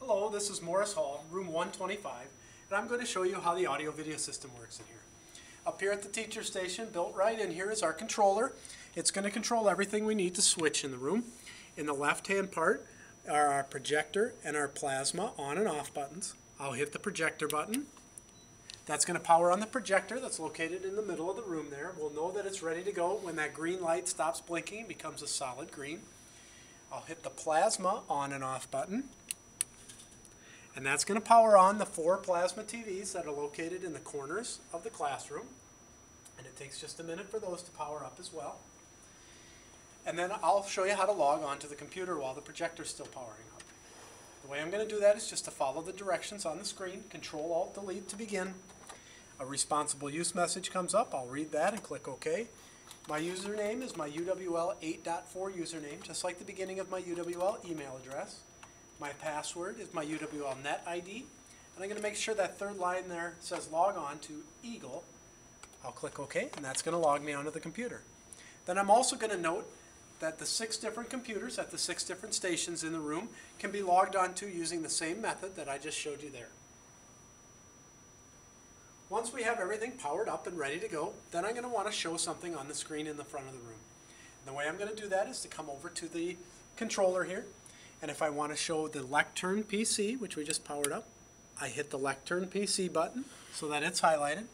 Hello, this is Morris Hall, room 125, and I'm going to show you how the audio-video system works in here. Up here at the teacher station, built right in here, is our controller. It's going to control everything we need to switch in the room. In the left-hand part are our projector and our plasma on and off buttons. I'll hit the projector button. That's going to power on the projector that's located in the middle of the room there. We'll know that it's ready to go when that green light stops blinking and becomes a solid green. I'll hit the plasma on and off button. And that's going to power on the 4 plasma TVs that are located in the corners of the classroom. And it takes just a minute for those to power up as well. And then I'll show you how to log on to the computer while the projector is still powering up. The way I'm going to do that is just to follow the directions on the screen. Control-Alt-Delete to begin. A responsible use message comes up. I'll read that and click OK. My username is my UWL 8.4 username, just like the beginning of my UWL email address. My password is my UWL net ID, and I'm going to make sure that third line there says log on to Eagle. I'll click OK, and that's going to log me onto the computer. Then I'm also going to note that the 6 different computers at the 6 different stations in the room can be logged onto using the same method that I just showed you there. Once we have everything powered up and ready to go, then I'm going to want to show something on the screen in the front of the room. And the way I'm going to do that is to come over to the controller here. And if I want to show the Lectern PC, which we just powered up, I hit the Lectern PC button so that it's highlighted.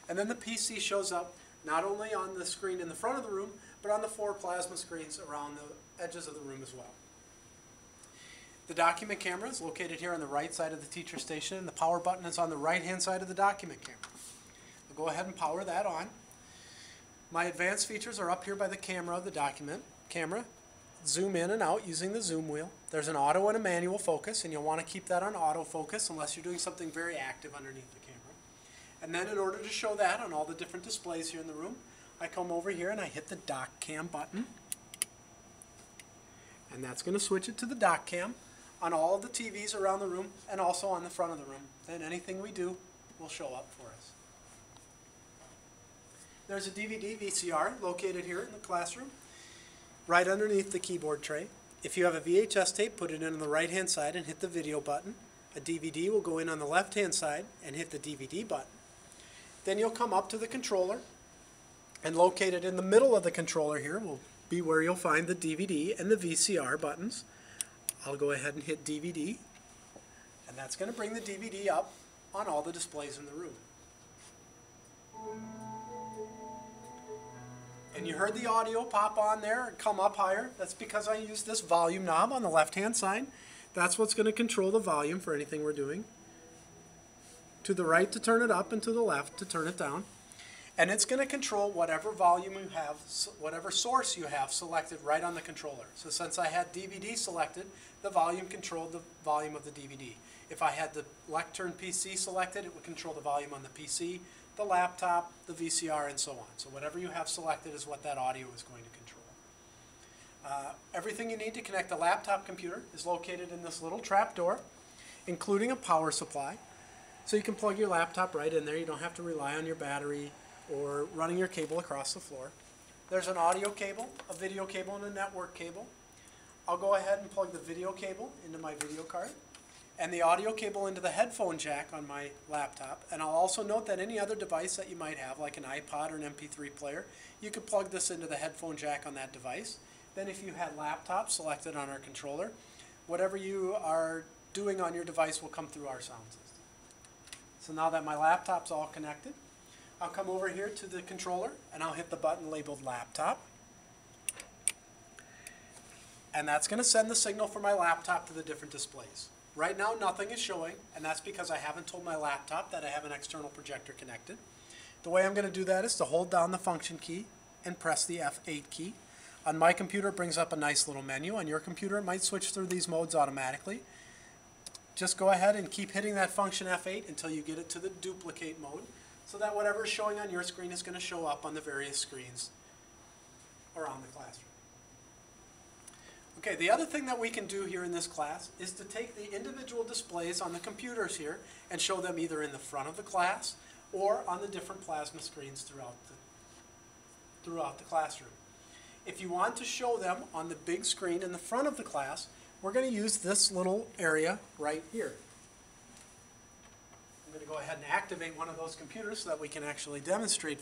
And then the PC shows up not only on the screen in the front of the room, but on the 4 plasma screens around the edges of the room as well. The document camera is located here on the right side of the teacher station, and the power button is on the right-hand side of the document camera. I'll go ahead and power that on. My advanced features are up here by the camera of the document camera. Zoom in and out using the zoom wheel. There's an auto and a manual focus, and you'll want to keep that on auto focus unless you're doing something very active underneath the camera. And then in order to show that on all the different displays here in the room, I come over here and I hit the dock cam button. And that's going to switch it to the dock cam on all of the TVs around the room and also on the front of the room. Then anything we do will show up for us. There's a DVD VCR located here in the classroom, right underneath the keyboard tray. If you have a VHS tape, put it in on the right-hand side and hit the video button. A DVD will go in on the left-hand side and hit the DVD button. Then you'll come up to the controller, and located in the middle of the controller here will be where you'll find the DVD and the VCR buttons. I'll go ahead and hit DVD, and that's going to bring the DVD up on all the displays in the room. And you heard the audio pop on there and come up higher. That's because I used this volume knob on the left-hand side. That's what's going to control the volume for anything we're doing. To the right to turn it up and to the left to turn it down. And it's going to control whatever volume you have, whatever source you have selected right on the controller. So since I had DVD selected, the volume controlled the volume of the DVD. If I had the Lectern PC selected, it would control the volume on the PC, the laptop, the VCR, and so on. So whatever you have selected is what that audio is going to control. Everything you need to connect a laptop computer is located in this little trap door, including a power supply. So you can plug your laptop right in there. You don't have to rely on your battery or running your cable across the floor. There's an audio cable, a video cable, and a network cable. I'll go ahead and plug the video cable into my video card and the audio cable into the headphone jack on my laptop. And I'll also note that any other device that you might have, like an iPod or an MP3 player, you could plug this into the headphone jack on that device. Then if you had laptop selected on our controller, whatever you are doing on your device will come through our sound system. So now that my laptop's all connected, I'll come over here to the controller and I'll hit the button labeled laptop. And that's going to send the signal for my laptop to the different displays. Right now nothing is showing, and that's because I haven't told my laptop that I have an external projector connected. The way I'm going to do that is to hold down the function key and press the F8 key. On my computer it brings up a nice little menu. On your computer it might switch through these modes automatically. Just go ahead and keep hitting that function F8 until you get it to the duplicate mode, so that whatever is showing on your screen is going to show up on the various screens around the classroom. Okay, the other thing that we can do here in this class is to take the individual displays on the computers here and show them either in the front of the class or on the different plasma screens throughout the classroom. If you want to show them on the big screen in the front of the class, we're going to use this little area right here. I'm going to go ahead and activate one of those computers so that we can actually demonstrate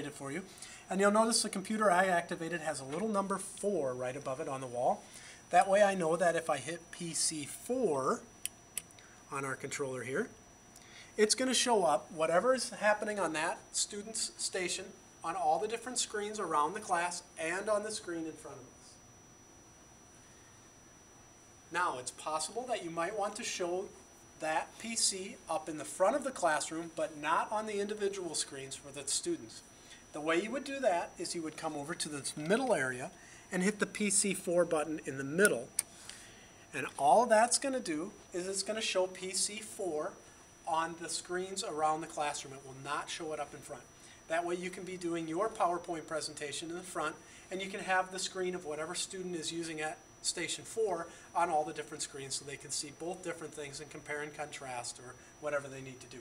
it for you. And you'll notice the computer I activated has a little number 4 right above it on the wall. That way I know that if I hit PC4 on our controller here, it's going to show up whatever is happening on that student's station on all the different screens around the class and on the screen in front of us. Now, it's possible that you might want to show that PC up in the front of the classroom, but not on the individual screens for the students. The way you would do that is you would come over to this middle area and hit the PC4 button in the middle. And all that's going to do is it's going to show PC4 on the screens around the classroom. It will not show it up in front. That way you can be doing your PowerPoint presentation in the front, and you can have the screen of whatever student is using at Station 4 on all the different screens so they can see both different things and compare and contrast or whatever they need to do.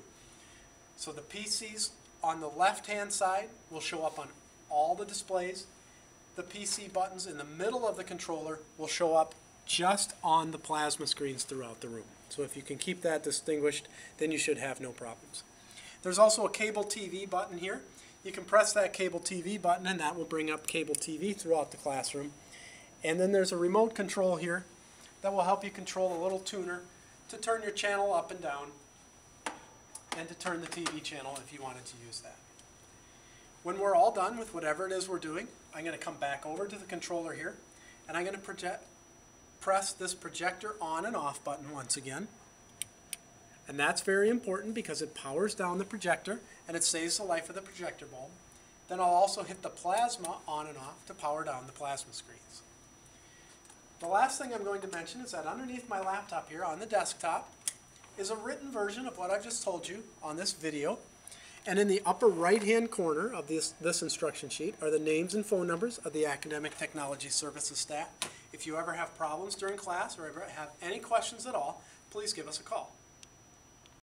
So the PCs on the left-hand side will show up on all the displays. The PC buttons in the middle of the controller will show up just on the plasma screens throughout the room. So if you can keep that distinguished, then you should have no problems. There's also a cable TV button here. You can press that cable TV button and that will bring up cable TV throughout the classroom. And then there's a remote control here that will help you control a little tuner to turn your channel up and down and to turn the TV channel if you wanted to use that. When we're all done with whatever it is we're doing, I'm going to come back over to the controller here and I'm going to press this projector on and off button once again. And that's very important because it powers down the projector and it saves the life of the projector bulb. Then I'll also hit the plasma on and off to power down the plasma screens. The last thing I'm going to mention is that underneath my laptop here on the desktop is a written version of what I've just told you on this video. And in the upper right-hand corner of this instruction sheet are the names and phone numbers of the Academic Technology Services staff. If you ever have problems during class or ever have any questions at all, please give us a call.